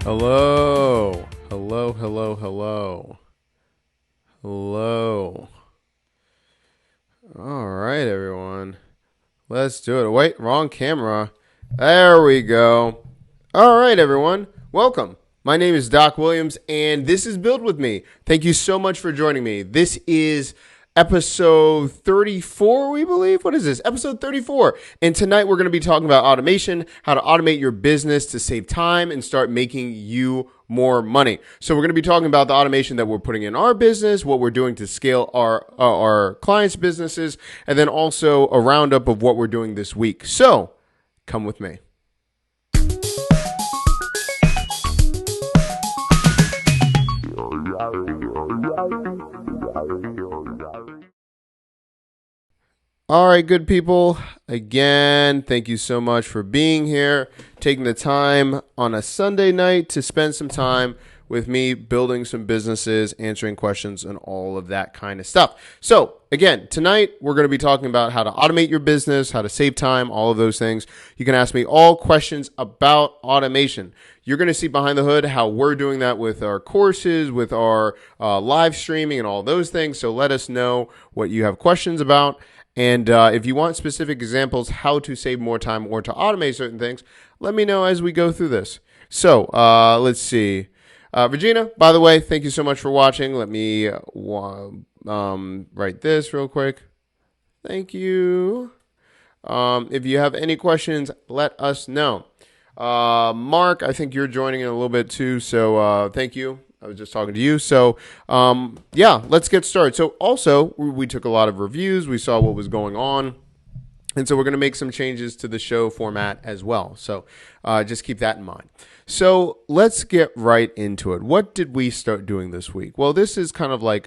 Hello. Hello, hello, hello. Hello. All right, everyone. Let's do it. Wait, wrong camera. There we go. All right, everyone. Welcome. My name is Doc Williams, and this is Build With Me. Thank you so much for joining me. This is episode 34, we believe. What is this? Episode 34. And tonight we're going to be talking about automation, how to automate your business to save time and start making you more money. So we're going to be talking about the automation that we're putting in our business, what we're doing to scale our clients' businesses, and then also a roundup of what we're doing this week. So come with me. All right, good people. Again, thank you so much for being here, taking the time on a Sunday night to spend some time with me building some businesses, answering questions, and all of that kind of stuff. So again, tonight we're going to be talking about how to automate your business, how to save time, all of those things. You can ask me all questions about automation. You're going to see behind the hood how we're doing that with our courses, with our live streaming and all those things. So let us know what you have questions about. And if you want specific examples how to save more time or to automate certain things, let me know as we go through this. So let's see. Regina, by the way, thank you so much for watching. Let me write this real quick. Thank you. If you have any questions, let us know. Mark, I think you're joining in a little bit too, so thank you. I was just talking to you. So, yeah, let's get started. So also, we took a lot of reviews. We saw what was going on. And so we're going to make some changes to the show format as well. So just keep that in mind. So let's get right into it. What did we start doing this week? Well, this is kind of like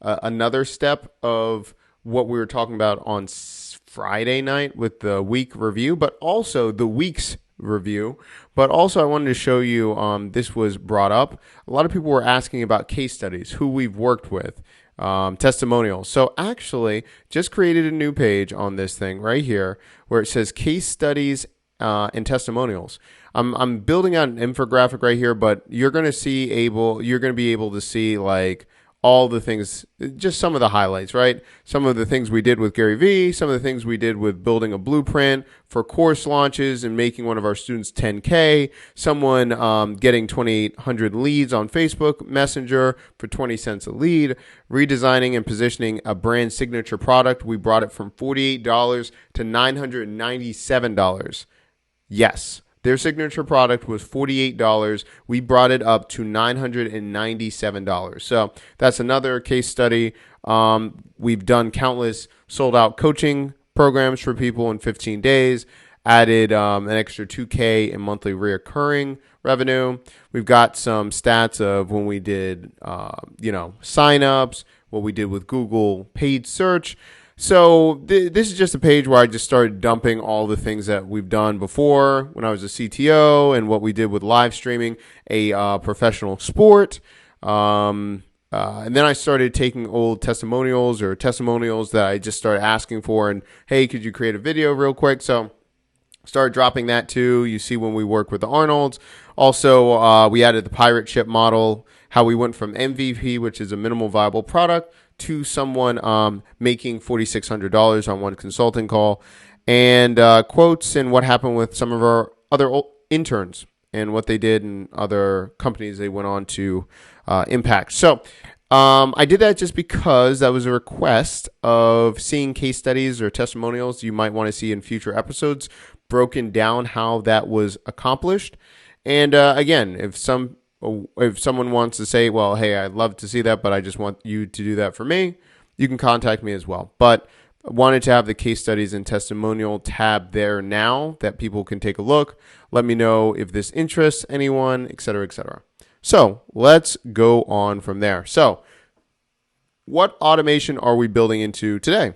another step of what we were talking about on Friday night with the week review, but also the week's review. But also I wanted to show you, this was brought up. A lot of people were asking about case studies, who we've worked with, testimonials. So actually just created a new page on this thing right here where it says case studies and testimonials. I'm building out an infographic right here, but you're going to be able to see like all the things, just some of the highlights, right? Some of the things we did with Gary Vee, some of the things we did with building a blueprint for course launches and making one of our students 10K, someone getting 2,800 leads on Facebook Messenger for 20 cents a lead, redesigning and positioning a brand signature product. We brought it from $48 to $997. Yes. Their signature product was $48. We brought it up to $997. So that's another case study. We've done countless sold out coaching programs for people in 15 days, added an extra $2K in monthly reoccurring revenue. We've got some stats of when we did, signups, what we did with Google paid search. So this is just a page where I just started dumping all the things that we've done before when I was a CTO and what we did with live streaming a professional sport. And then I started taking old testimonials or testimonials that I just started asking for and, hey, could you create a video real quick? So started dropping that too. You see when we work with the Arnolds. Also, we added the pirate ship model, how we went from MVP, which is a minimal viable product, to someone making $4,600 on one consulting call, and quotes and what happened with some of our other interns and what they did and other companies they went on to impact. So I did that just because that was a request of seeing case studies or testimonials you might want to see in future episodes, broken down how that was accomplished. And again, if someone wants to say, well, hey, I'd love to see that, but I just want you to do that for me, you can contact me as well. But I wanted to have the case studies and testimonial tab there now that people can take a look. Let me know if this interests anyone, et cetera, et cetera. So let's go on from there. So what automation are we building into today?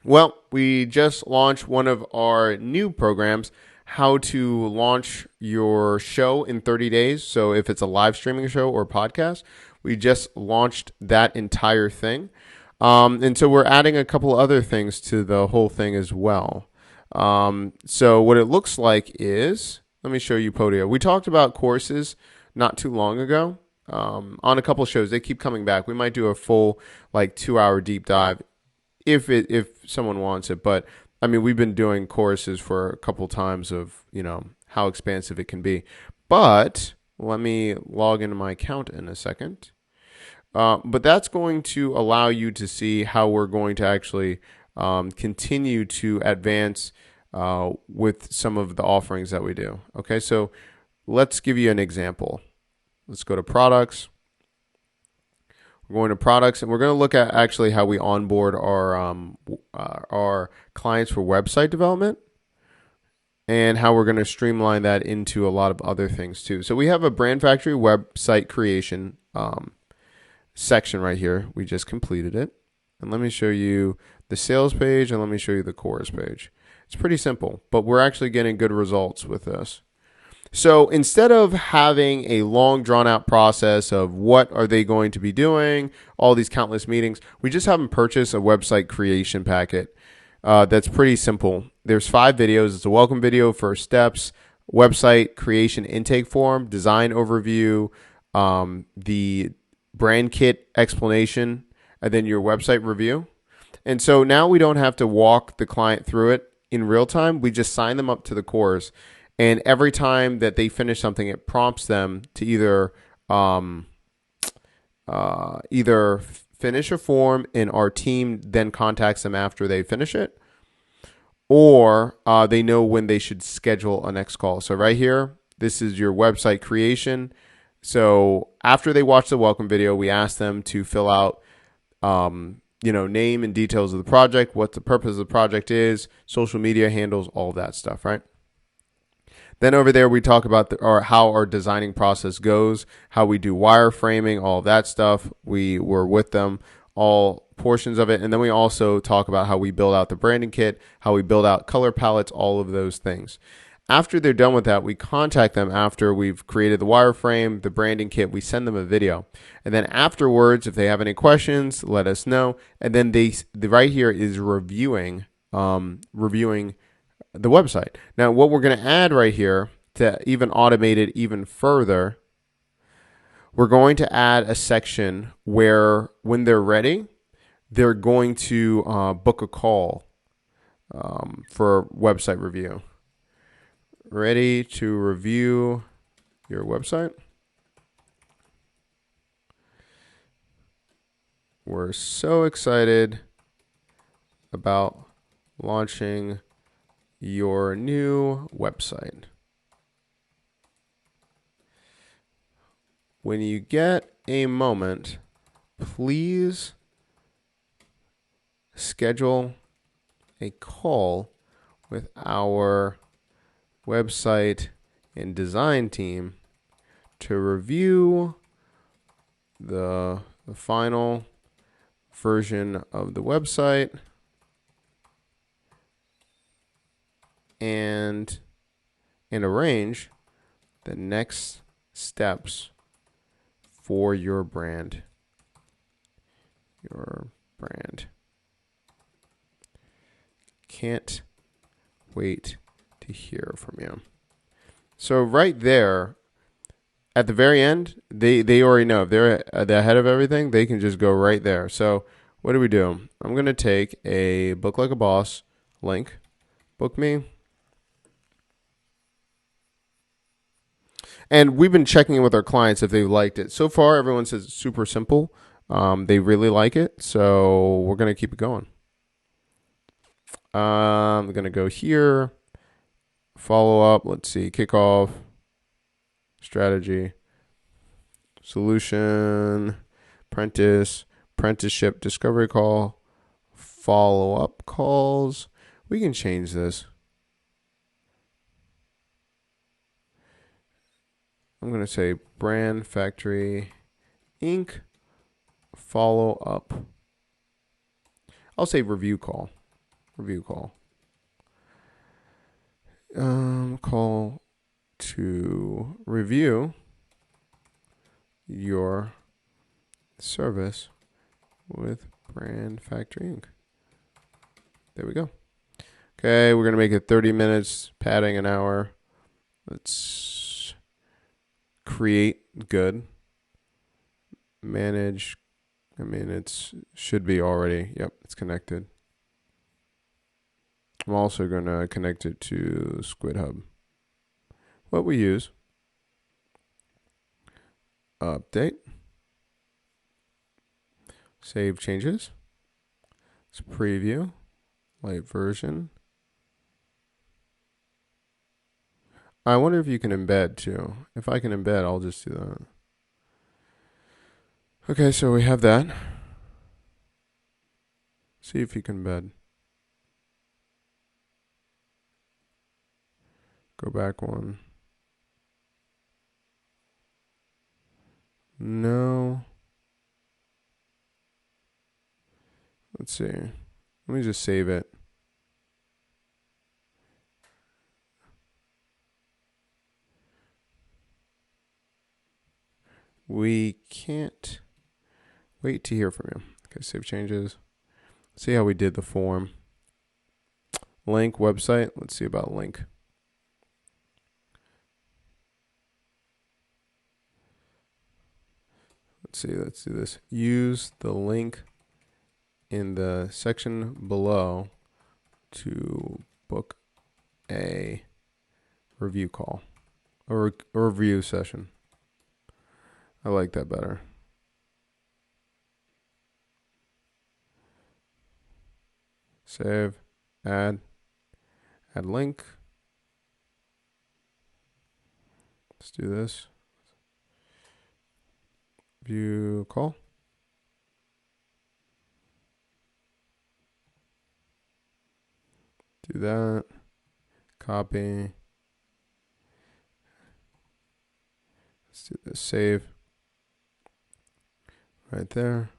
Well, we just launched one of our new programs, how to launch your show in 30 days. So if it's a live streaming show or podcast, we just launched that entire thing. And so we're adding a couple other things to the whole thing as well. So what it looks like is, let me show you Podia. We talked about courses not too long ago on a couple shows. They keep coming back. We might do a full 2-hour deep dive if someone wants it. But I mean, we've been doing courses for a couple times of, how expansive it can be. But let me log into my account in a second. But that's going to allow you to see how we're going to actually continue to advance with some of the offerings that we do. Okay, so let's give you an example. Let's go to products. We're going to products, and we're going to look at actually how we onboard our clients for website development, and how we're going to streamline that into a lot of other things too. So we have a Brand Factory website creation section right here. We just completed it. And let me show you the sales page, and let me show you the course page. It's pretty simple, but we're actually getting good results with this. So instead of having a long drawn out process of what are they going to be doing, all these countless meetings, we just have them purchase a website creation packet. That's pretty simple. There's 5 videos. It's a welcome video, first steps, website creation intake form, design overview, the brand kit explanation, and then your website review. And so now we don't have to walk the client through it in real time. We just sign them up to the course. And every time that they finish something, it prompts them to either finish a form, and our team then contacts them after they finish it, or they know when they should schedule a next call. So right here, this is your website creation. So after they watch the welcome video, we ask them to fill out, name and details of the project, what the purpose of the project is, social media handles, all of that stuff, right? Then over there, we talk about how our designing process goes, how we do wireframing, all of that stuff. We were with them, all portions of it. And then we also talk about how we build out the branding kit, how we build out color palettes, all of those things. After they're done with that, we contact them after we've created the wireframe, the branding kit. We send them a video. And then afterwards, if they have any questions, let us know. And then right here is reviewing the website. Now, what we're going to add right here to even automate it even further, we're going to add a section where when they're ready, they're going to book a call for website review. Ready to review your website? We're so excited about launching your new website. When you get a moment, please schedule a call with our website and design team to review the final version of the website and arrange the next steps for your brand. Can't wait to hear from you. So right there, at the very end, they already know. If they're ahead of everything, they can just go right there. So what do? I'm going to take a Book Like a Boss link. Book me. And we've been checking in with our clients if they liked it. So far, everyone says it's super simple. They really like it. So we're going to keep it going. I'm going to go here. Follow up. Let's see. Kickoff. Strategy. Solution. Apprenticeship. Discovery call. Follow-up calls. We can change this. I'm going to say Brand Factory Inc. Follow up. I'll say review call. Call to review your service with Brand Factory Inc. There we go. Okay, we're going to make it 30 minutes, padding an hour. Let's create good. Manage. I mean, it should be already. Yep, it's connected. I'm also going to connect it to Squid Hub. What we use. Update. Save changes. Let's preview. Light version. I wonder if you can embed too. If I can embed, I'll just do that. Okay, so we have that. See if you can embed. Go back one. No. Let's see. Let me just save it. We can't wait to hear from you. Okay, save changes. See how we did the form. Link, website. Let's see about link. Let's see, let's do this. Use the link in the section below to book a review call or a review session. I like that better. Save, add link. Let's do this. View call. Do that. Copy. Let's do this. Save. Right there.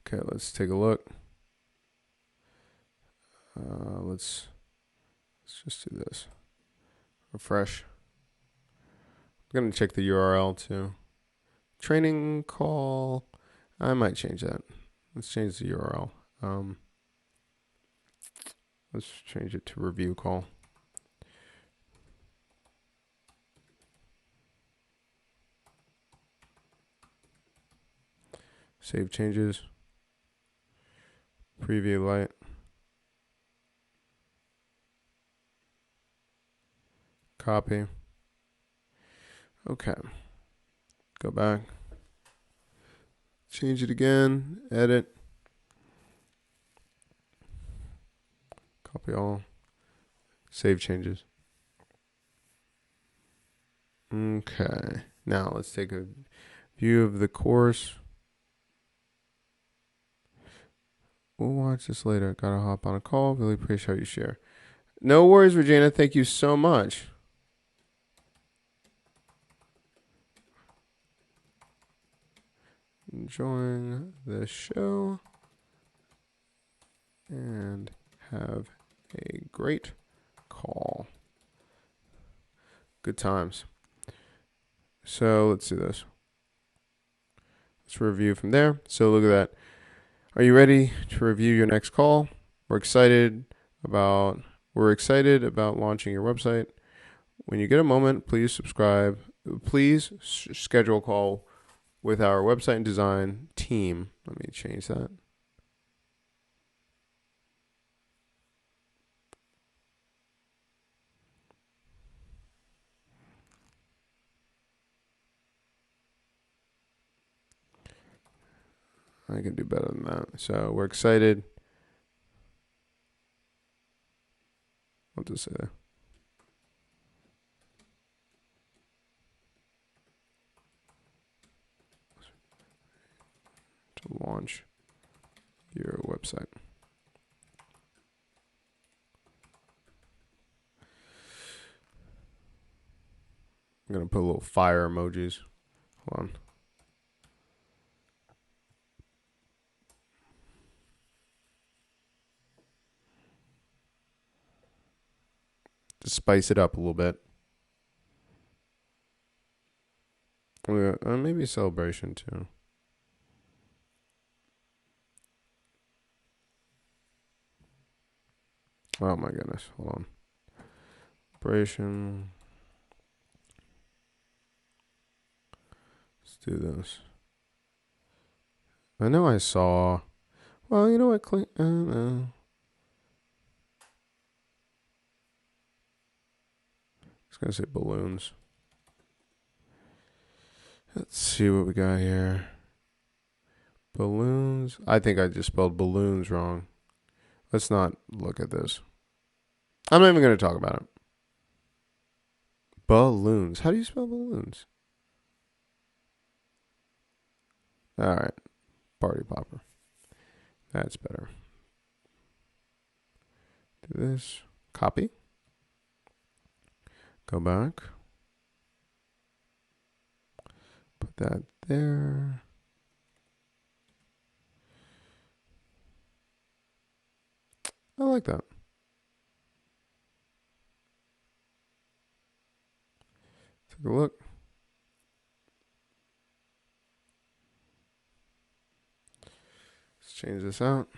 Okay, let's take a look. Let's just do this. Refresh. I'm going to check the URL too. Training call. I might change that. Let's change the URL. Let's change it to review call. Save changes. Preview light. Copy. Okay. Go back. Change it again. Edit. Copy all. Save changes. Okay. Now let's take a view of the course. We'll watch this later. Gotta hop on a call. Really appreciate how you share. No worries, Regina. Thank you so much. Enjoying the show and have a great call. Good times. So let's do this. Let's review from there. So look at that. Are you ready to review your next call? We're excited about launching your website. When you get a moment, please subscribe. Please schedule a call with our website and design team. Let me change that. I can do better than that. So we're excited. I'll just say that. To launch your website. I'm going to put a little fire emojis. Hold on. To spice it up a little bit. Maybe a celebration too. Oh my goodness. Hold on. Celebration. Let's do this. I know I saw. Well, you know what? I was going to say balloons. Let's see what we got here. Balloons. I think I just spelled balloons wrong. Let's not look at this. I'm not even going to talk about it. Balloons. How do you spell balloons? All right. Party popper. That's better. Do this. Copy. Go back. Put that there. I like that. Take a look. Let's change this out.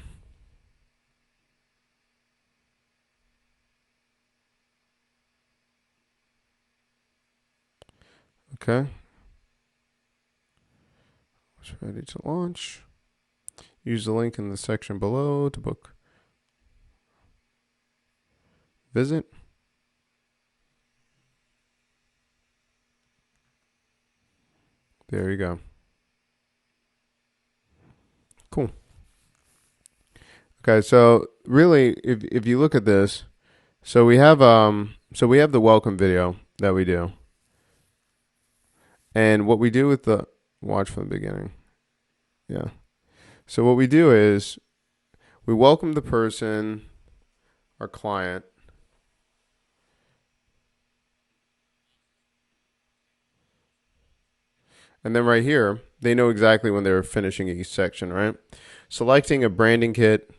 Okay. It's ready to launch. Use the link in the section below to book. Visit. There you go. Cool. Okay, so really, if you look at this, so we have the welcome video that we do, and what we do with the watch from the beginning, yeah. So what we do is we welcome the person, our client, and then right here they know exactly when they're finishing each section, right? Selecting a branding kit,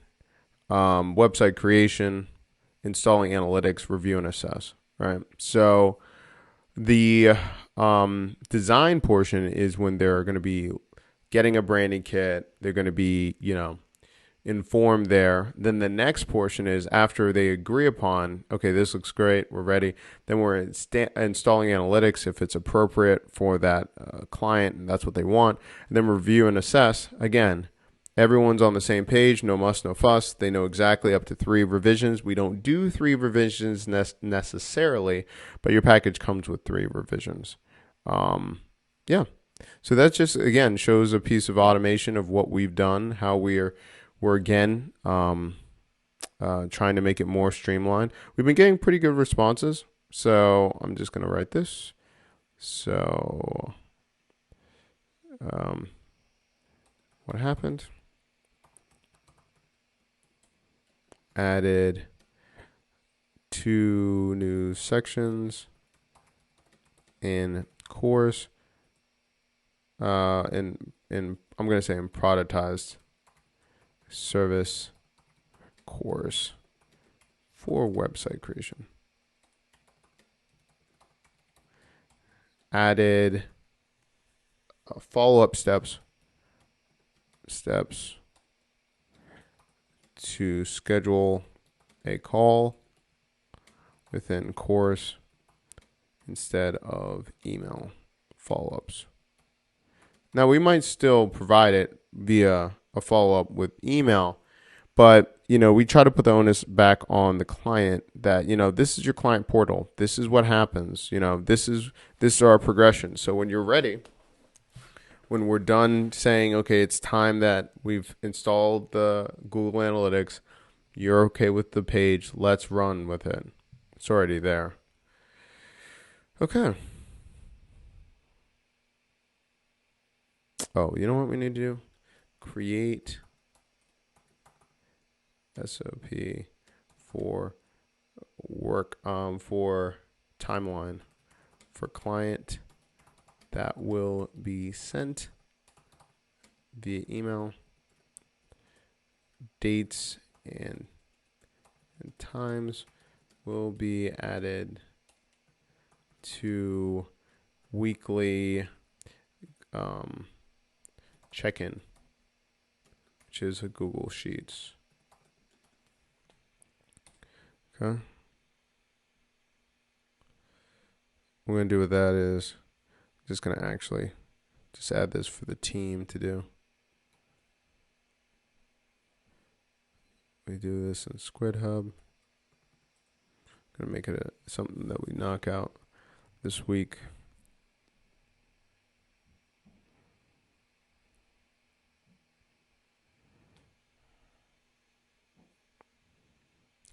website creation, installing analytics, review and assess, right? So the design portion is when they're going to be getting a branding kit. They're going to be, informed there. Then the next portion is after they agree upon, okay, this looks great, we're ready. Then we're installing analytics if it's appropriate for that client and that's what they want. And then review and assess. Again, everyone's on the same page, no muss, no fuss. They know exactly up to 3 revisions. We don't do 3 revisions necessarily, but your package comes with 3 revisions. Yeah. So that just, again, shows a piece of automation of what we've done, how we're again trying to make it more streamlined. We've been getting pretty good responses. So I'm just going to write this. So what happened? Added 2 new sections in course, I'm going to say in productized service course for website creation. Added follow-up steps to schedule a call within course instead of email follow-ups. Now we might still provide it via a follow-up with email, but we try to put the onus back on the client that this is your client portal. This is what happens. This is our progression. So when you're ready, when we're done saying, okay, it's time that we've installed the Google Analytics, you're okay with the page, let's run with it. It's already there. Okay. Oh, you know what we need to do? Create SOP for work for timeline for client that will be sent via email. Dates and times will be added to weekly check-in, which is a Google Sheets. Okay. What we're going to do with that is just going to actually just add this for the team to do. We do this in Squid Hub. Going to make it something that we knock out this week.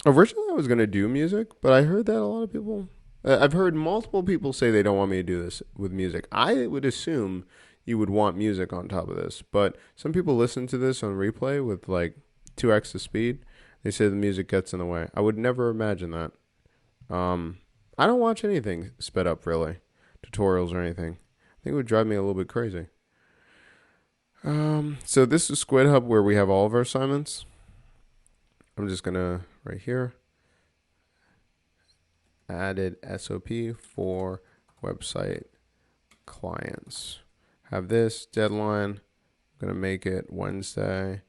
Originally, I was going to do music, but I heard that a lot of people, I've heard multiple people say they don't want me to do this with music. I would assume you would want music on top of this. But some people listen to this on replay with like 2x the speed. They say the music gets in the way. I would never imagine that. I don't watch anything sped up really, tutorials or anything. I think it would drive me a little bit crazy. So this is Squid Hub where we have all of our assignments. I'm just gonna right here added SOP for website clients. Have this deadline. I'm gonna make it Wednesday.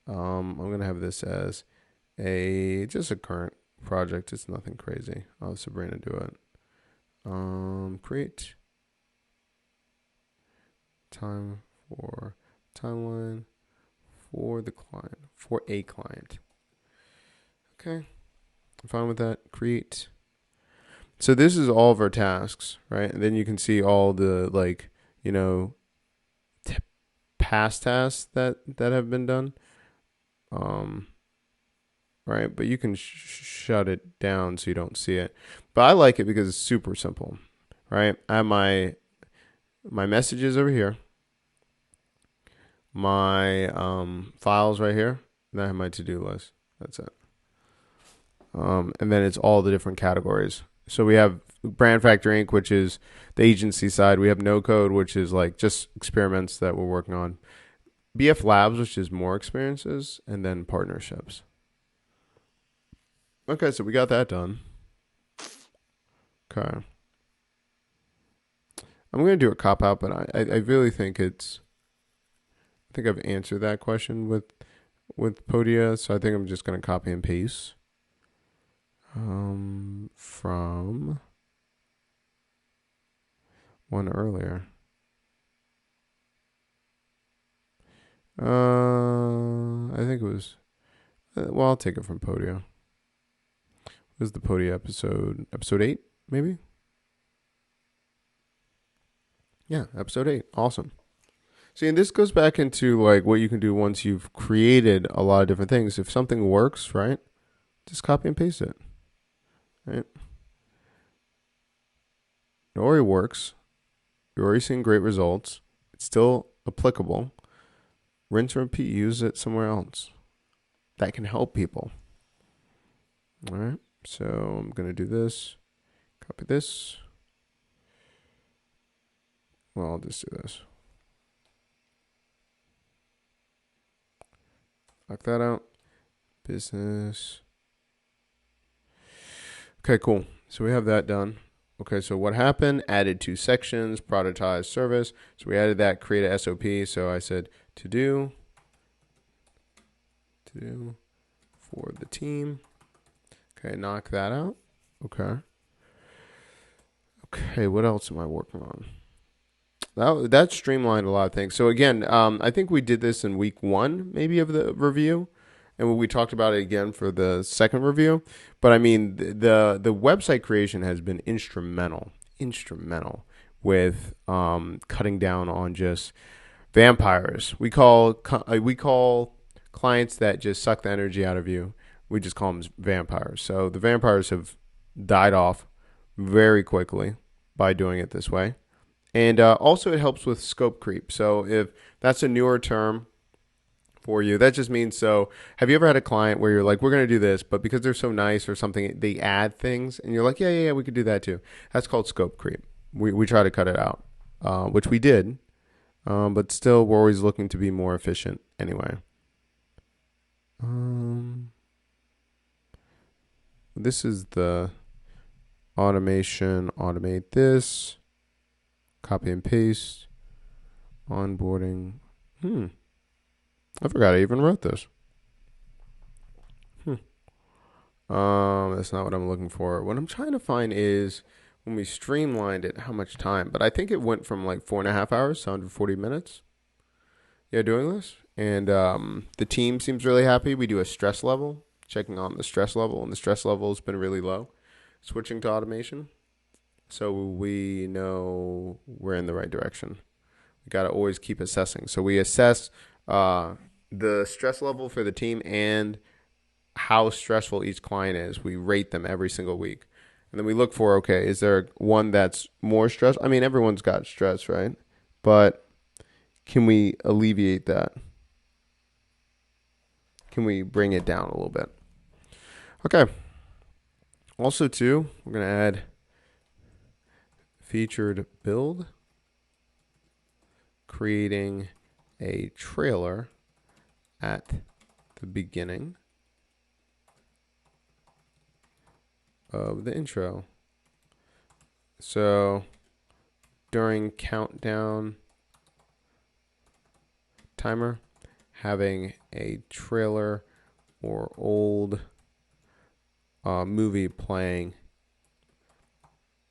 I'm gonna have this as just a current project. It's nothing crazy. I'll have Sabrina do it. Create time for timeline for the client, for a client. Okay, I'm fine with that. Create. So this is all of our tasks, right? And then you can see all the like, past tasks that have been done. Right? But you can shut it down so you don't see it. But I like it because it's super simple, right? I have my messages over here, my files right here, and I have my to-do list. That's it. And then it's all the different categories. So we have Brand Factory Inc., which is the agency side. We have No Code, which is like just experiments that we're working on. BF Labs, which is more experiences, and then partnerships. Okay, so we got that done. Okay. I'm going to do a cop-out, but I really think I think I've answered that question with Podia, so I think I'm just going to copy and paste from one earlier. I think it was, I'll take it from Podia. It was the Podia episode 8, maybe? Yeah, episode 8. Awesome. See, and this goes back into like what you can do once you've created a lot of different things. If something works, right, just copy and paste it. Right? It already works. You're already seeing great results. It's still applicable. Rinse and repeat. Use it somewhere else. That can help people. All right. So I'm going to do this. Copy this. Well, I'll just do this. Knock that out. Business. Okay, cool. So we have that done. Okay, so what happened? Added 2 sections, productize service. So we added that, create a SOP. So I said to do for the team. Okay, knock that out. Okay. Okay, what else am I working on? That streamlined a lot of things. So again, I think we did this in week 1, maybe, of the review. And we talked about it again for the second review. But I mean, the website creation has been instrumental with cutting down on just vampires. We call clients that just suck the energy out of you. We just call them vampires. So the vampires have died off very quickly by doing it this way. And also it helps with scope creep. So if that's a newer term for you, that just means, so have you ever had a client where you're like, we're going to do this, but because they're so nice or something, they add things and you're like, yeah, we could do that too. That's called scope creep. We try to cut it out, which we did, but still we're always looking to be more efficient anyway. This is the automation, automate this, copy and paste, onboarding. I forgot I even wrote this. That's not what I'm looking for. What I'm trying to find is when we streamlined it, how much time. But I think it went from like 4.5 hours to 140 minutes. Yeah, doing this. And the team seems really happy. We do a stress level, checking on the stress level, and the stress level has been really low. Switching to automation. So we know we're in the right direction. We got to always keep assessing. So we assess the stress level for the team and how stressful each client is. We rate them every single week. And then we look for, okay, is there one that's more stressed? I mean, everyone's got stress, right? But can we alleviate that? Can we bring it down a little bit? Okay. Also, too, we're going to add featured build, creating a trailer at the beginning of the intro. So during countdown timer, having a trailer or old movie playing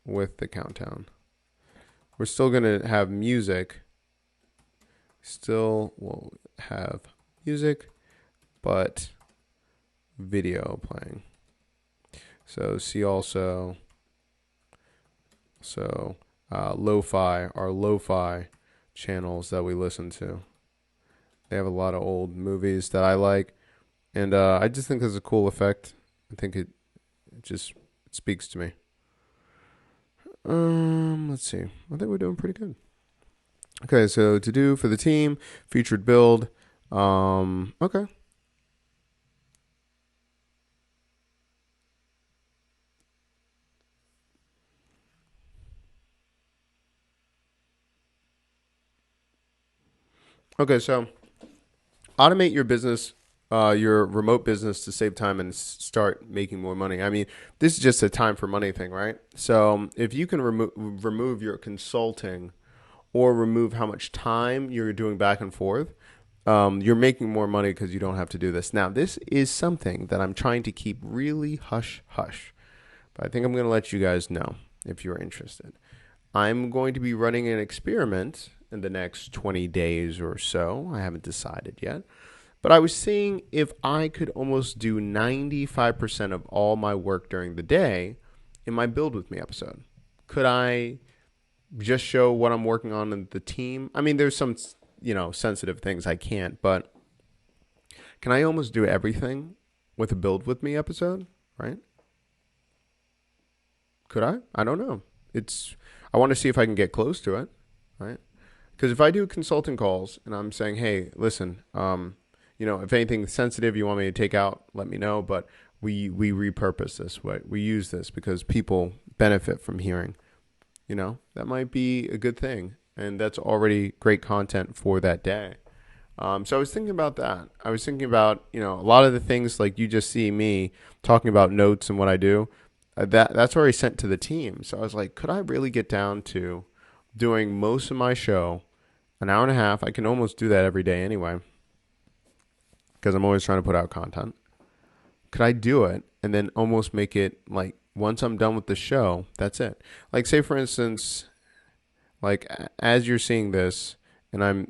with the countdown. We're still going to have music. Still will have music, but video playing. So see also, lo-fi, our lo-fi channels that we listen to. They have a lot of old movies that I like, and I just think it's a cool effect. I think it speaks to me. Let's see. I think we're doing pretty good. Okay, so to do for the team, featured build. Okay. Okay, so automate your business, your remote business to save time and start making more money. I mean, this is just a time for money thing, right? So if you can remove your consulting or remove how much time you're doing back and forth, you're making more money because you don't have to do this. Now, this is something that I'm trying to keep really hush hush, but I think I'm going to let you guys know if you're interested. I'm going to be running an experiment in the next 20 days or so. I haven't decided yet. But I was seeing if I could almost do 95% of all my work during the day in my Build With Me episode. Could I just show what I'm working on in the team? I mean, there's some, sensitive things I can't, but can I almost do everything with a Build With Me episode, right? Could I? I don't know. I want to see if I can get close to it, right? Because if I do consulting calls and I'm saying, hey, listen, if anything sensitive you want me to take out, let me know. But we repurpose this. We use this because people benefit from hearing. That might be a good thing. And that's already great content for that day. So I was thinking about that. I was thinking about, a lot of the things like you just see me talking about notes and what I do. That's already sent to the team. So I was like, could I really get down to doing most of my show, an hour and a half? I can almost do that every day anyway, because I'm always trying to put out content. Could I do it and then almost make it like once I'm done with the show, that's it? Like say for instance, like as you're seeing this, and I'm,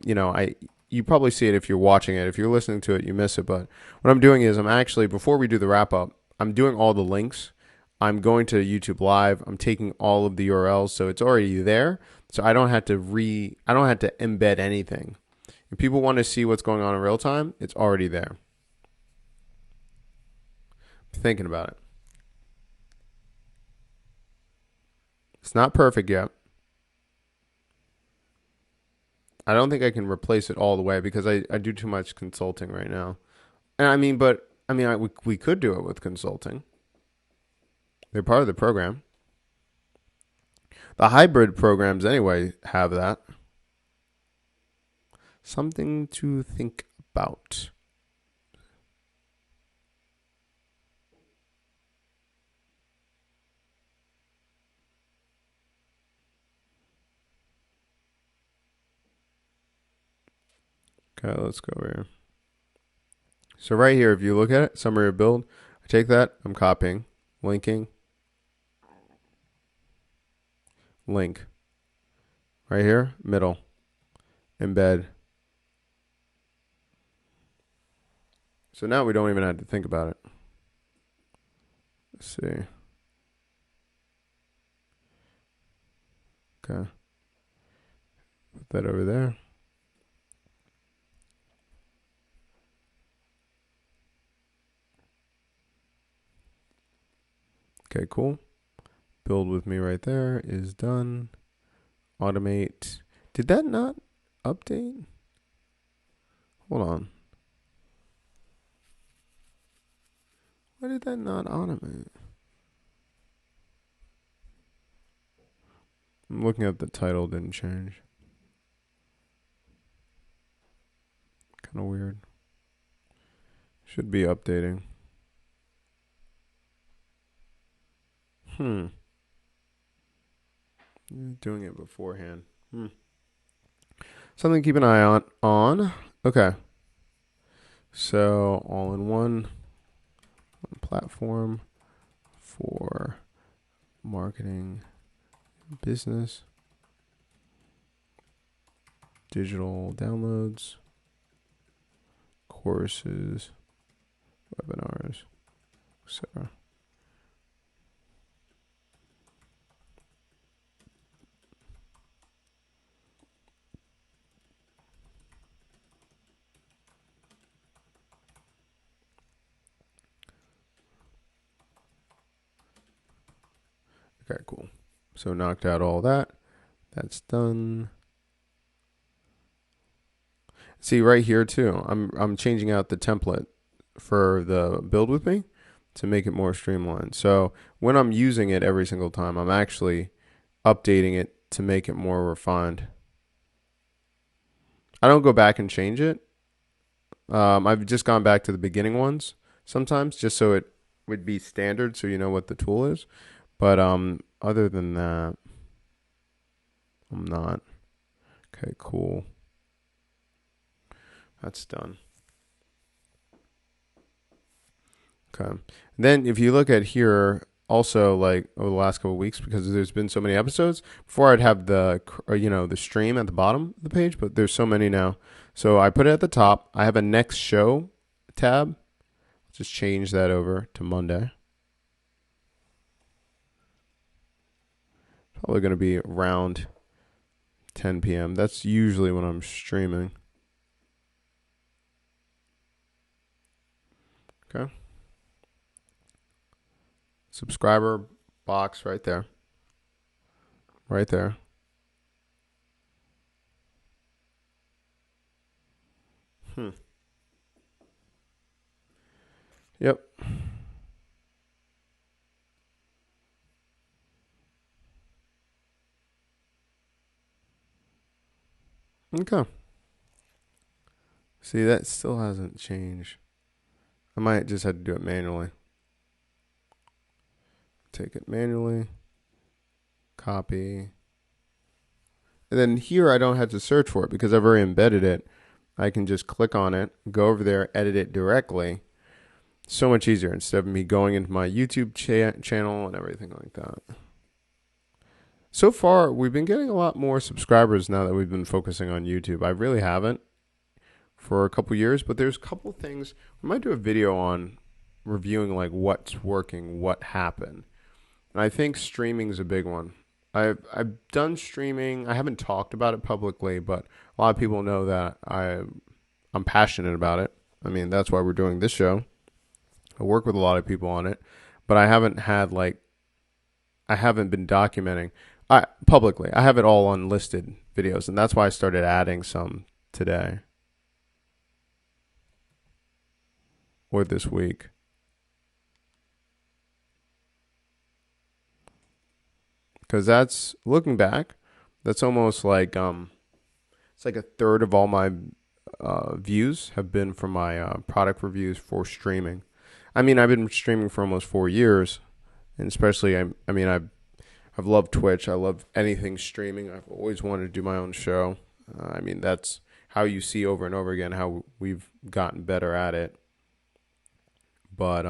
you probably see it if you're watching it. If you're listening to it, you miss it. But what I'm doing is I'm actually, before we do the wrap up, I'm doing all the links. I'm going to YouTube Live. I'm taking all of the URLs, so it's already there. So I don't have to embed anything. If people want to see what's going on in real time, it's already there. I'm thinking about it. It's not perfect yet. I don't think I can replace it all the way because I do too much consulting right now. And we could do it with consulting. They're part of the program. The hybrid programs anyway have that. Something to think about. Okay, let's go over here. So right here, if you look at it, summary of build, I take that, I'm copying, linking, link. Right here, middle, embed. So now we don't even have to think about it. Let's see. Okay. Put that over there. Okay, cool. Build with me right there is done. Automate. Did that not update? Hold on. Why did that not automate? I'm looking at the title, didn't change. Kind of weird. Should be updating. Doing it beforehand. Something to keep an eye on. Okay. So all in one platform for marketing, business, digital downloads, courses, webinars, etc. Okay, cool. So knocked out all that. That's done. See right here too. I'm changing out the template for the build with me to make it more streamlined. So when I'm using it every single time, I'm actually updating it to make it more refined. I don't go back and change it. I've just gone back to the beginning ones sometimes just so it would be standard so you know what the tool is. But other than that, I'm not. Okay, cool. That's done. Okay. Then if you look at here, also like over the last couple of weeks, because there's been so many episodes, before I'd have the stream at the bottom of the page, but there's so many now. So I put it at the top. I have a next show tab. Just change that over to Monday. Probably going to be around 10 p.m. That's usually when I'm streaming. Okay. Subscriber box right there. Right there. Yep. Okay. See, that still hasn't changed. I might just have to do it manually. Take it manually. Copy. And then here I don't have to search for it because I've already embedded it. I can just click on it, go over there, edit it directly. So much easier instead of me going into my YouTube channel and everything like that. So far, we've been getting a lot more subscribers now that we've been focusing on YouTube. I really haven't for a couple years, but there's a couple things. We might do a video on reviewing like what's working, what happened. And I think streaming is a big one. I've done streaming. I haven't talked about it publicly, but a lot of people know that I'm passionate about it. I mean, that's why we're doing this show. I work with a lot of people on it, but I haven't been documenting publicly. I have it all unlisted videos, and that's why I started adding some today or this week. Because that's, looking back, that's almost like it's like a third of all my views have been from my product reviews for streaming. I mean, I've been streaming for almost 4 years, and especially I've loved Twitch. I love anything streaming. I've always wanted to do my own show. I mean, that's how you see over and over again how we've gotten better at it. But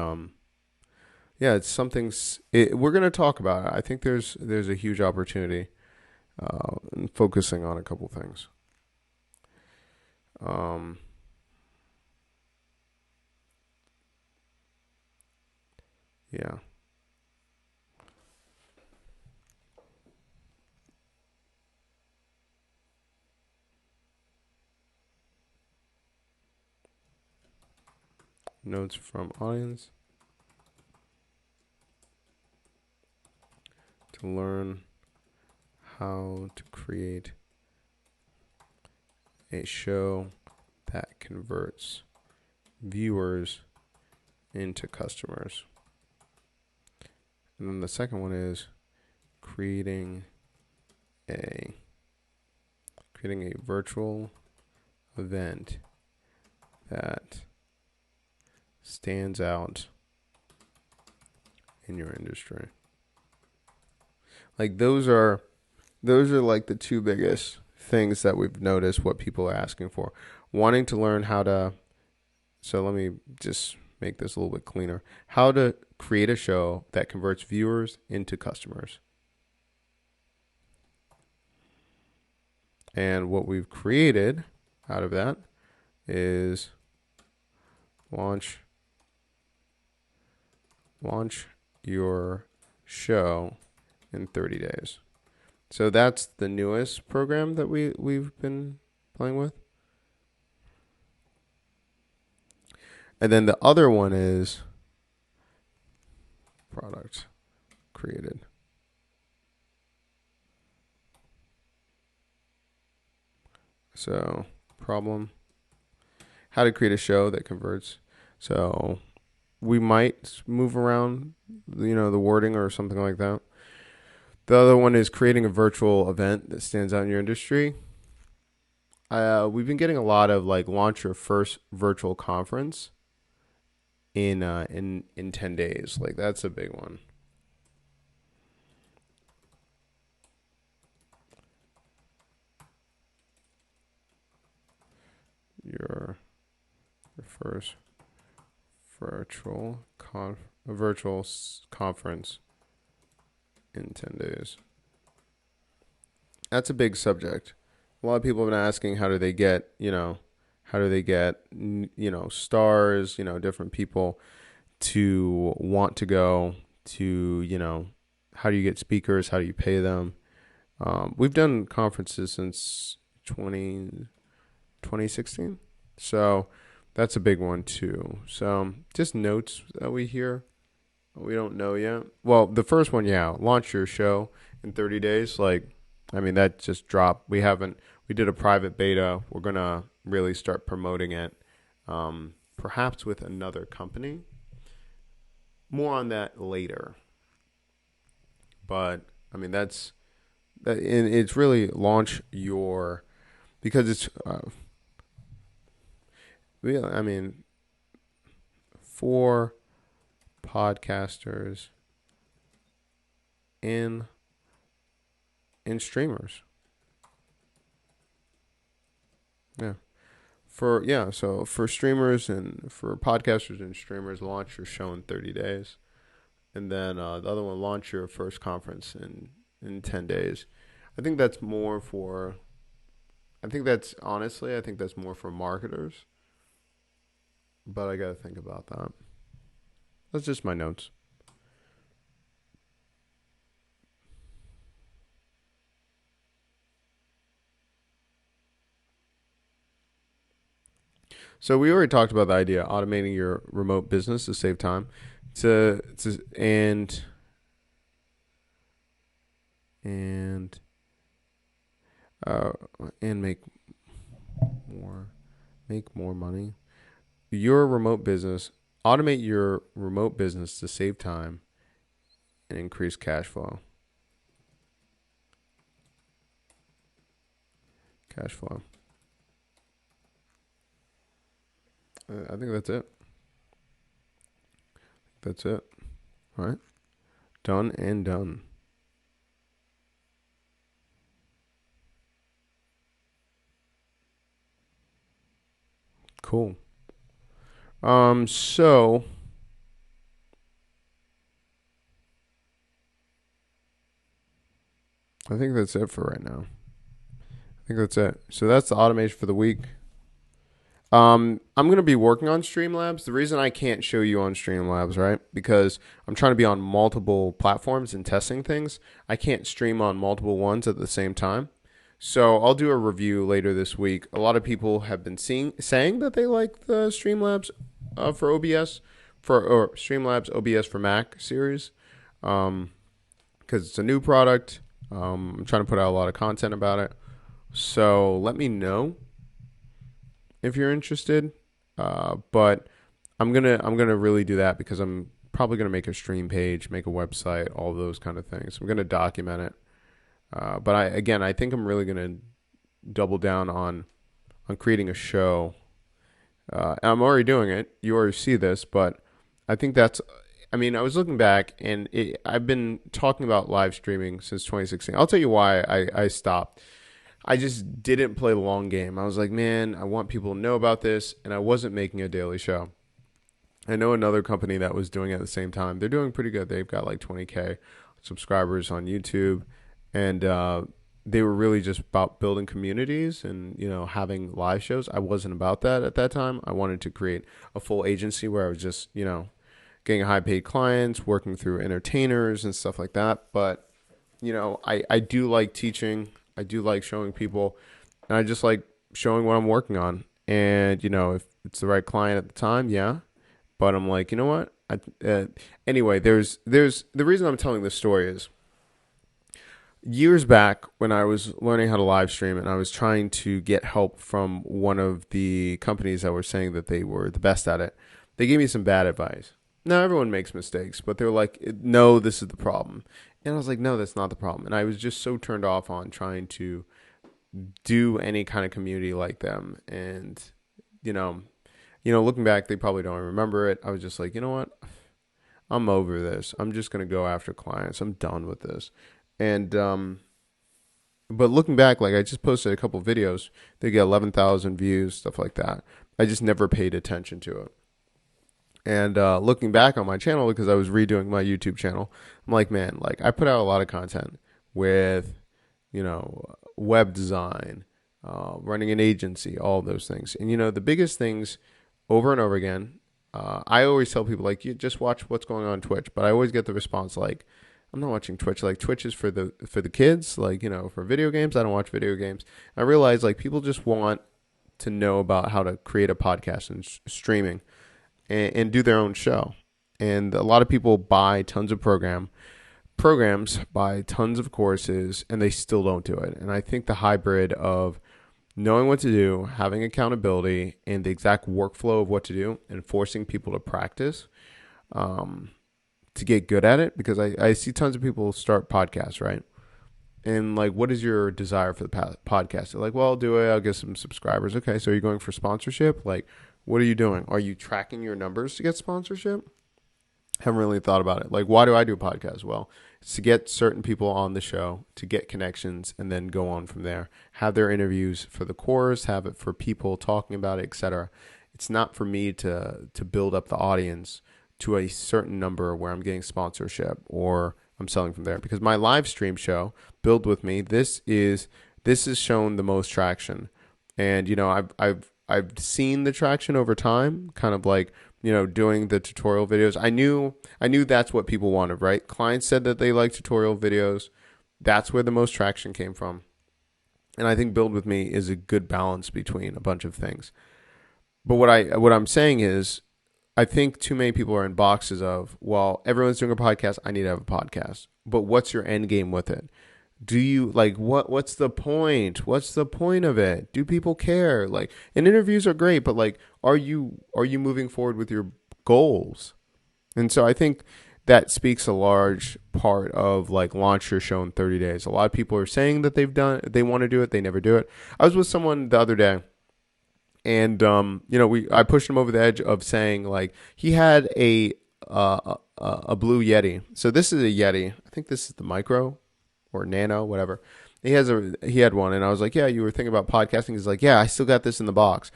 yeah, it's something we're going to talk about it. I think there's a huge opportunity in focusing on a couple things. Yeah. Notes from audience. To learn how to create a show that converts viewers into customers. And then the second one is creating a virtual event that stands out in your industry. Like those are like the two biggest things that we've noticed what people are asking for. Wanting to learn how to, so let me just make this a little bit cleaner. How to create a show that converts viewers into customers. And what we've created out of that is launch your show in 30 days. So that's the newest program that we've been playing with. And then the other one is product created. So problem, how to create a show that converts. So we might move around, the wording or something like that. The other one is creating a virtual event that stands out in your industry. We've been getting a lot of launch your first virtual conference in 10 days. That's a big one. Your first virtual conference in 10 days. That's a big subject. A lot of people have been asking, how do they get stars, different people to want to go to, how do you get speakers? How do you pay them? We've done conferences since 2016. So that's a big one too. So just notes that we hear. We don't know yet. Well, the first one, launch your show in 30 days. That just dropped. We did a private beta. We're going to really start promoting it, perhaps with another company. More on that later. But, it's really launch your, because it's, for podcasters and streamers. So for streamers and for podcasters and streamers, launch your show in 30 days. And then the other one, launch your first conference in 10 days. I think that's more for marketers. But I got to think about that. That's just my notes. So we already talked about the idea of automating your remote business to save time, and make more money. Automate your remote business to save time and increase cash flow. I think that's it. All right. Done and done. Cool. So I think that's it for right now. So that's the automation for the week. I'm going to be working on Streamlabs. The reason I can't show you on Streamlabs, right? Because I'm trying to be on multiple platforms and testing things. I can't stream on multiple ones at the same time. So I'll do a review later this week. A lot of people have been saying that they like the Streamlabs for OBS, or Streamlabs OBS for Mac series, because it's a new product. I'm trying to put out a lot of content about it. So let me know if you're interested. But I'm gonna really do that because I'm probably gonna make a stream page, make a website, all those kind of things. I'm gonna document it. But I think I'm really gonna double down on creating a show. And I'm already doing it. You already see this, but I think that's. I mean, I was looking back, and I've been talking about live streaming since 2016. I'll tell you why I stopped. I just didn't play the long game. I was like, man, I want people to know about this, and I wasn't making a daily show. I know another company that was doing it at the same time. They're doing pretty good. They've got like 20K subscribers on YouTube, and they were really just about building communities and having live shows. I wasn't about that at that time. I wanted to create a full agency where I was just getting high paid clients, working through entertainers and stuff like that. But I do like teaching. I do like showing people, and I just like showing what I'm working on. And if it's the right client at the time, yeah. But I'm like, you know what? Anyway, there's the reason I'm telling this story is years back when I was learning how to live stream and I was trying to get help from one of the companies that were saying that they were the best at it. They gave me some bad advice. Now, everyone makes mistakes, but they're like, no, this is the problem. And I was like, no, that's not the problem. And I was just so turned off on trying to do any kind of community like them. And, looking back, they probably don't remember it. I was just like, you know what? I'm over this. I'm just going to go after clients. I'm done with this. And, but looking back, like I just posted a couple videos. They get 11,000 views, stuff like that. I just never paid attention to it. And looking back on my channel, because I was redoing my YouTube channel, I'm like, man, like I put out a lot of content with, web design, running an agency, all those things. And, the biggest things over and over again, I always tell people, like, you just watch what's going on Twitch. But I always get the response, like, I'm not watching Twitch. Like, Twitch is for the kids, like, for video games. I don't watch video games. I realize, like, people just want to know about how to create a podcast and streaming. And do their own show. And a lot of people buy tons of programs, buy tons of courses, and they still don't do it. And I think the hybrid of knowing what to do, having accountability, and the exact workflow of what to do, and forcing people to practice to get good at it. Because I see tons of people start podcasts, right? And like, what is your desire for the podcast? They're like, well, I'll do it. I'll get some subscribers. Okay, so you're going for sponsorship? Like, what are you doing? Are you tracking your numbers to get sponsorship? Haven't really thought about it. Like, why do I do a podcast? Well, it's to get certain people on the show, to get connections, and then go on from there. Have their interviews for the course, have it for people talking about it, etc. It's not for me to build up the audience to a certain number where I'm getting sponsorship or I'm selling from there. Because my live stream show, Build With Me, this is shown the most traction. And, I've seen the traction over time, kind of like, doing the tutorial videos. I knew that's what people wanted, right? Clients said that they like tutorial videos. That's where the most traction came from. And I think Build With Me is a good balance between a bunch of things. But what I'm saying is, I think too many people are in boxes of, well, everyone's doing a podcast, I need to have a podcast. But what's your end game with it? Do you like what's the point? What's the point of it? Do people care? Like, and interviews are great, but like, are you moving forward with your goals? And so I think that speaks a large part of like launch your show in 30 days. A lot of people are saying that they want to do it, they never do it. I was with someone the other day, and I pushed him over the edge of saying, like, he had a Blue Yeti. So this is a Yeti. I think this is the Micro or Nano, whatever. He had one, and I was like, yeah, you were thinking about podcasting? He's like, yeah, I still got this in the box.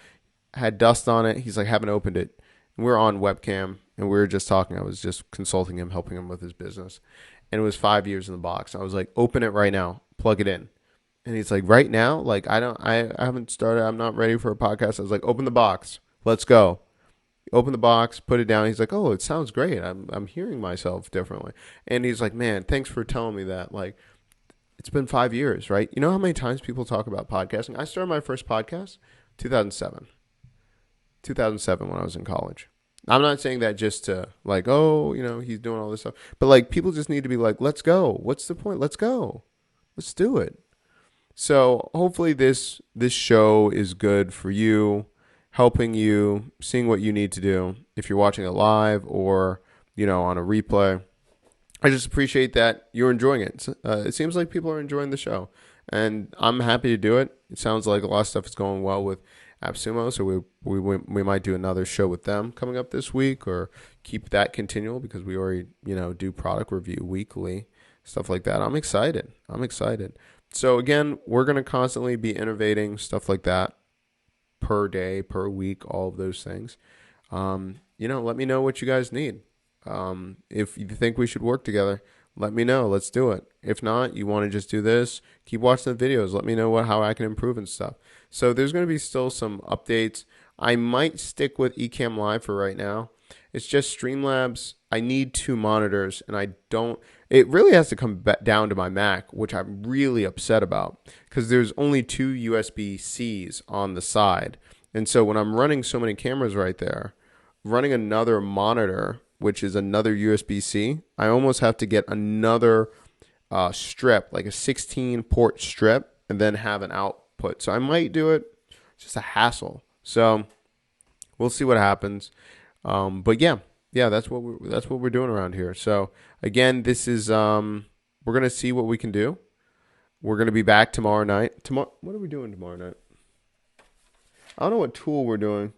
I had dust on it. He's like, haven't opened it. And we're on webcam, and we were just talking. I was just consulting him, helping him with his business. And it was 5 years in the box. I was like, open it right now. Plug it in. And he's like, right now? Like, I haven't started. I'm not ready for a podcast. I was like, open the box. Let's go. Open the box, put it down. He's like, oh, it sounds great. I'm hearing myself differently. And he's like, man, thanks for telling me that. Like, it's been 5 years, right? You know how many times people talk about podcasting? I started my first podcast 2007 when I was in college. I'm not saying that just to like, oh, he's doing all this stuff. But like, people just need to be like, let's go. What's the point? Let's go. Let's do it. So hopefully this show is good for you. helping you, seeing what you need to do if you're watching it live or, on a replay. I just appreciate that you're enjoying it. It seems like people are enjoying the show, and I'm happy to do it. It sounds like a lot of stuff is going well with AppSumo, so we might do another show with them coming up this week, or keep that continual because we already do product review weekly, stuff like that. I'm excited. So again, we're gonna constantly be innovating stuff like that per day, per week, all of those things. Let me know what you guys need. If you think we should work together, let me know. Let's do it. If not, you want to just do this, keep watching the videos. Let me know how I can improve and stuff. So there's going to be still some updates. I might stick with Ecamm Live for right now. It's just Streamlabs. I need 2 monitors, and it really has to come down to my Mac, which I'm really upset about because there's only 2 USB-Cs on the side. And so when I'm running so many cameras right there, running another monitor, which is another USB-C, I almost have to get another strip, like a 16 port strip, and then have an output. So I might do it. It's just a hassle. So we'll see what happens. But yeah, that's what we're doing around here. So again, this is we're gonna see what we can do. We're gonna be back tomorrow night. What are we doing tomorrow night? I don't know what tool we're doing.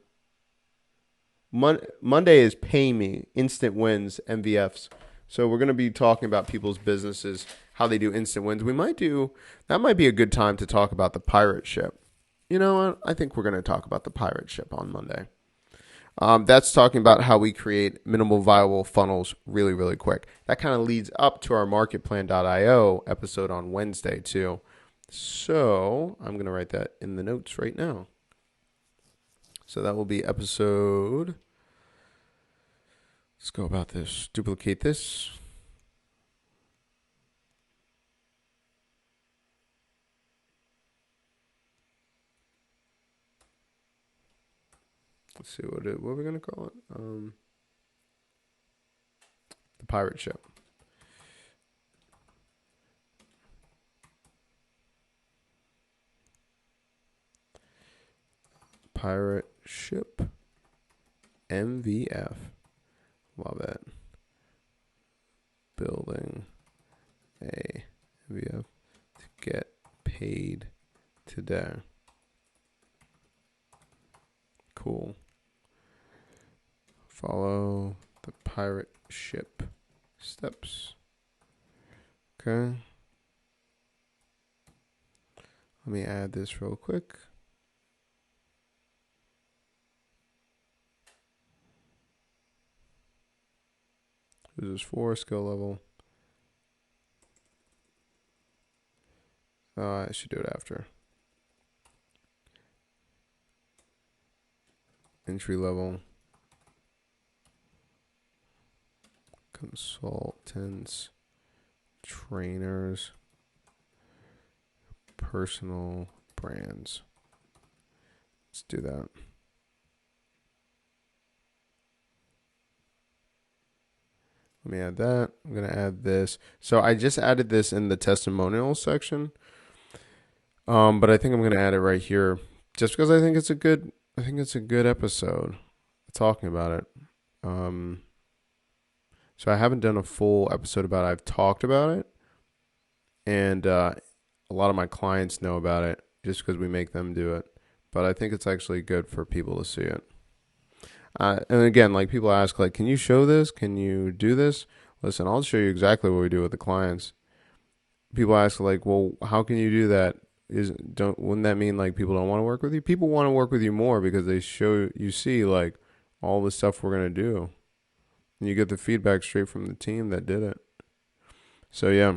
Monday is Pay Me, Instant Wins, MVFs. So we're going to be talking about people's businesses, how they do instant wins. That might be a good time to talk about the pirate ship. You know what? I think we're going to talk about the pirate ship on Monday. That's talking about how we create minimal viable funnels really, really quick. That kind of leads up to our marketplan.io episode on Wednesday too. So I'm going to write that in the notes right now. So that will be episode... Let's go about this. Duplicate this. Let's see what we're going to call it. The pirate ship. Pirate ship. MVF. Love it. Building a MVF to get paid today. Cool. Follow the pirate ship steps. Okay. Let me add this real quick. Who's this for? Skill level. I should do it after. Entry level. Consultants. Trainers. Personal brands. Let's do that. Let me add that. I'm going to add this. So I just added this in the testimonial section. But I think I'm going to add it right here just because I think it's a good episode talking about it. So I haven't done a full episode about it. I've talked about it, and a lot of my clients know about it just because we make them do it. But I think it's actually good for people to see it. And again, like people ask, like, can you show this? Can you do this? Listen, I'll show you exactly what we do with the clients. People ask, like, well, how can you do that? Wouldn't that mean like people don't want to work with you? People want to work with you more because they see like all the stuff we're gonna do, and you get the feedback straight from the team that did it. So yeah,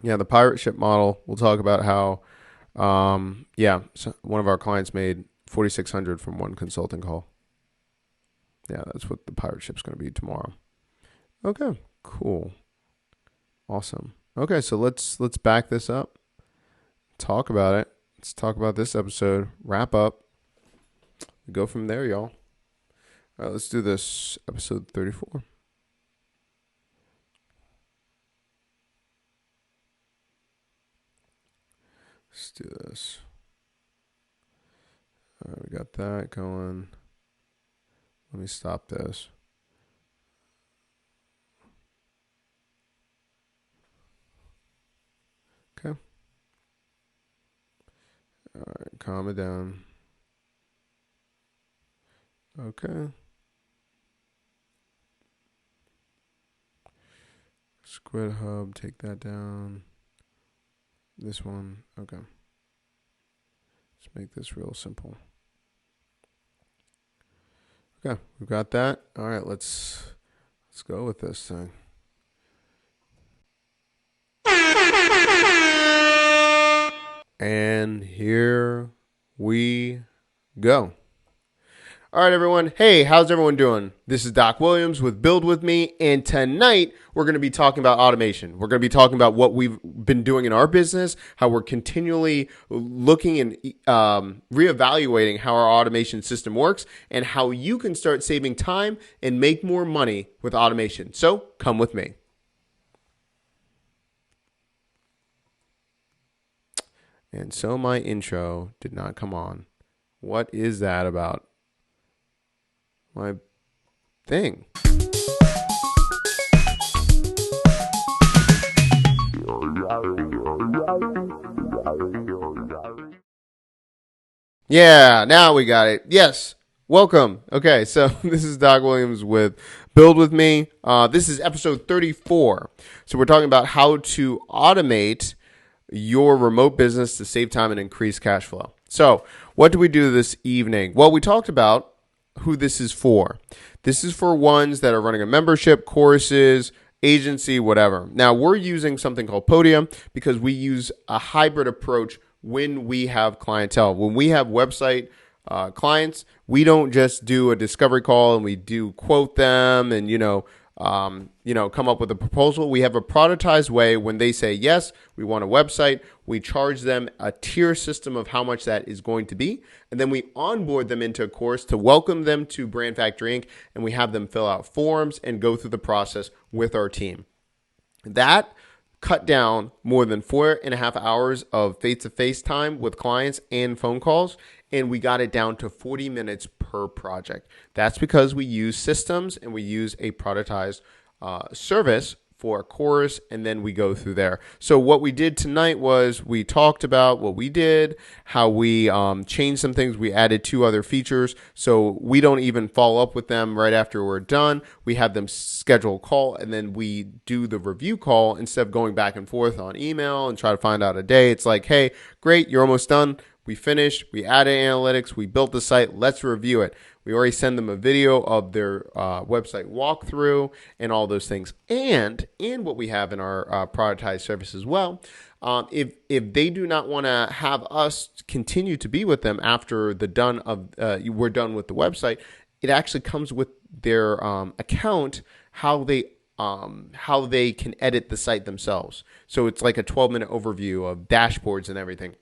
the pirate ship model. We'll talk about how, so one of our clients made $4,600 from one consulting call. Yeah, that's what the pirate ship's going to be tomorrow. Okay, cool. Awesome. Okay, so let's back this up. Talk about it. Let's talk about this episode. Wrap up. Go from there, y'all. All right, let's do this. Episode 34. Let's do this. All right, we got that going. Let me stop this. Okay. All right, calm it down. Okay. Squid Hub, take that down. This one, okay. Let's make this real simple. Okay, we've got that. All right, let's go with this thing. And here we go. All right, everyone. Hey, how's everyone doing? This is Doc Williams with Build With Me, and tonight we're going to be talking about automation. We're going to be talking about what we've been doing in our business, how we're continually looking and reevaluating how our automation system works, and how you can start saving time and make more money with automation. So come with me. And so my intro did not come on. What is that about? My thing. Yeah, now we got it. Yes. Welcome. Okay, so this is Doc Williams with Build With Me. This is episode 34. So we're talking about how to automate your remote business to save time and increase cash flow. So what do we do this evening? Well, we talked about who this is for. This is for ones that are running a membership, courses, agency, whatever. Now, we're using something called Podia because we use a hybrid approach when we have clientele. When we have website clients, we don't just do a discovery call and we do quote them and, come up with a proposal. We have a productized way. When they say, yes, we want a website, we charge them a tier system of how much that is going to be. And then we onboard them into a course to welcome them to Brand Factory Inc. And we have them fill out forms and go through the process with our team. That cut down more than 4.5 hours of face-to-face time with clients and phone calls. And we got it down to 40 minutes per project. That's because we use systems and we use a productized service for a course, and then we go through there. So what we did tonight was we talked about what we did, how we changed some things. We added 2 other features, so we don't even follow up with them right after we're done. We have them schedule a call, and then we do the review call instead of going back and forth on email and try to find out a day. It's like, hey, great, you're almost done. We finished, we added analytics, we built the site, let's review it. We already send them a video of their website walkthrough and all those things. And what we have in our productized service as well, if they do not want to have us continue to be with them after we're done with the website, it actually comes with their account, how they can edit the site themselves. So it's like a 12-minute overview of dashboards and everything.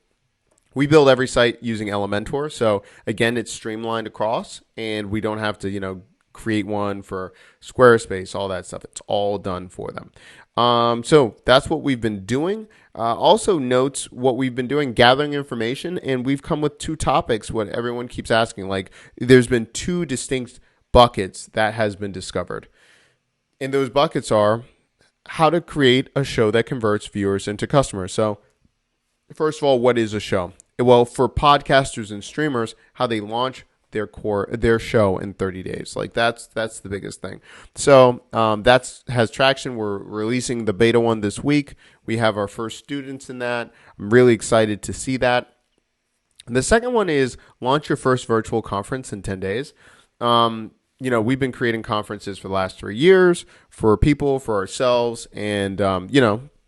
We build every site using Elementor. So again, it's streamlined across and we don't have to, create one for Squarespace, all that stuff. It's all done for them. So that's what we've been doing. Also notes what we've been doing, gathering information, and we've come with 2 topics, what everyone keeps asking. Like there's been 2 distinct buckets that has been discovered. And those buckets are how to create a show that converts viewers into customers. So first of all, what is a show? Well, for podcasters and streamers, how they launch their show in 30 days. Like that's the biggest thing. So that has traction. We're releasing the beta one this week. We have our first students in that. I'm really excited to see that. And the second one is launch your first virtual conference in 10 days. We've been creating conferences for the last 3 years for people, for ourselves, and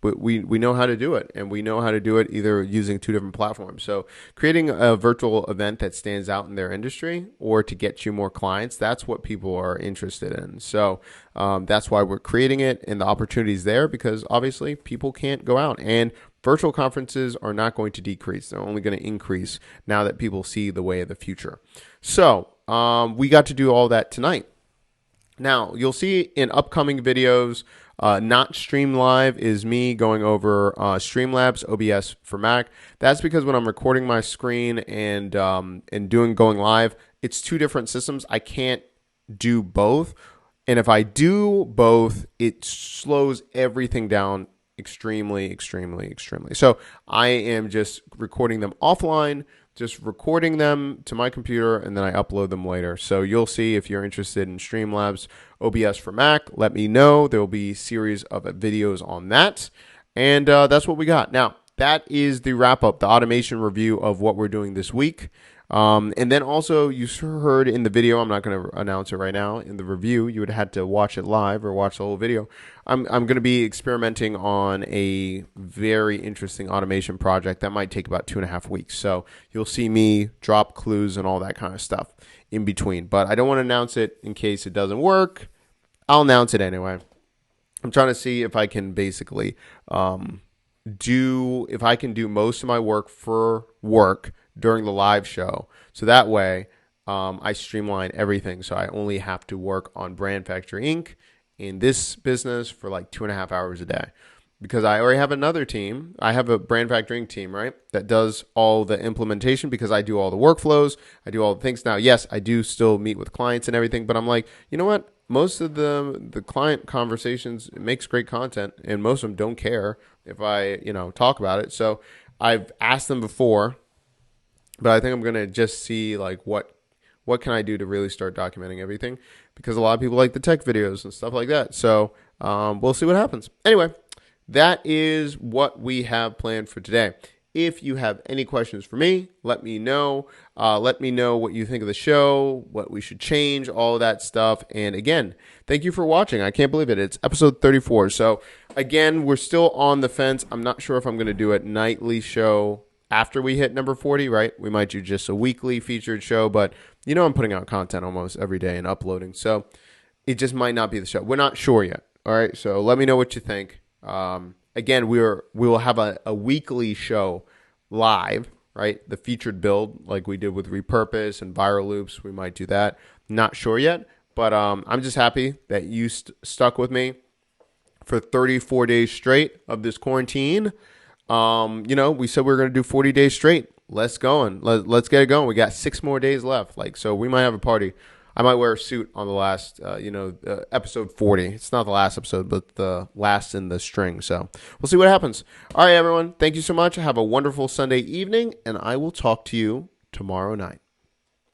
but we know how to do it, and we know how to do it either using 2 different platforms. So creating a virtual event that stands out in their industry or to get you more clients, that's what people are interested in. So that's why we're creating it, and the opportunity's there because obviously people can't go out, and virtual conferences are not going to decrease. They're only going to increase now that people see the way of the future. So we got to do all that tonight. Now, you'll see in upcoming videos, not Streamlive is me going over Streamlabs OBS for Mac. That's because when I'm recording my screen and going live, it's two different systems. I can't do both. And if I do both, it slows everything down extremely. So I am just recording them offline, just recording them to my computer, and then I upload them later. So you'll see if you're interested in Streamlabs OBS for Mac, let me know. There will be a series of videos on that. And that's what we got. Now, that is the wrap up, the automation review of what we're doing this week. And then also you heard in the video, I'm not going to announce it right now, in the review, you would have had to watch it live or watch the whole video. I'm going to be experimenting on a very interesting automation project that might take about 2.5 weeks. So you'll see me drop clues and all that kind of stuff in between. But I don't want to announce it in case it doesn't work. I'll announce it anyway. I'm trying to see if I can basically do most of my work for work during the live show. So that way I streamline everything. So I only have to work on Brand Factory Inc. in this business for like 2.5 hours a day. Because I already have another team. I have a Brand Factory Inc. team, right, that does all the implementation because I do all the workflows. I do all the things. Now, yes, I do still meet with clients and everything, but I'm like, you know what? Most of the client conversations, it makes great content, and most of them don't care if I, talk about it. So I've asked them before, but I think I'm going to just see like what can I do to really start documenting everything, because a lot of people like the tech videos and stuff like that. So we'll see what happens. Anyway, that is what we have planned for today. If you have any questions for me, let me know. Let me know what you think of the show, what we should change, all of that stuff. And again, thank you for watching. I can't believe it. It's episode 34. So again, we're still on the fence. I'm not sure if I'm going to do a nightly show after we hit number 40, right? We might do just a weekly featured show, but I'm putting out content almost every day and uploading. So it just might not be the show. We're not sure yet. All right. So let me know what you think. Again, we will have a weekly show live, right? The featured build like we did with Repurpose and Viral Loops. We might do that. Not sure yet, but I'm just happy that you stuck with me for 34 days straight of this quarantine. We said we were going to do 40 days straight. Let's get it going. We got 6 more days left. So we might have a party. I might wear a suit on the last, episode 40. It's not the last episode, but the last in the string. So we'll see what happens. All right, everyone. Thank you so much. Have a wonderful Sunday evening, and I will talk to you tomorrow night.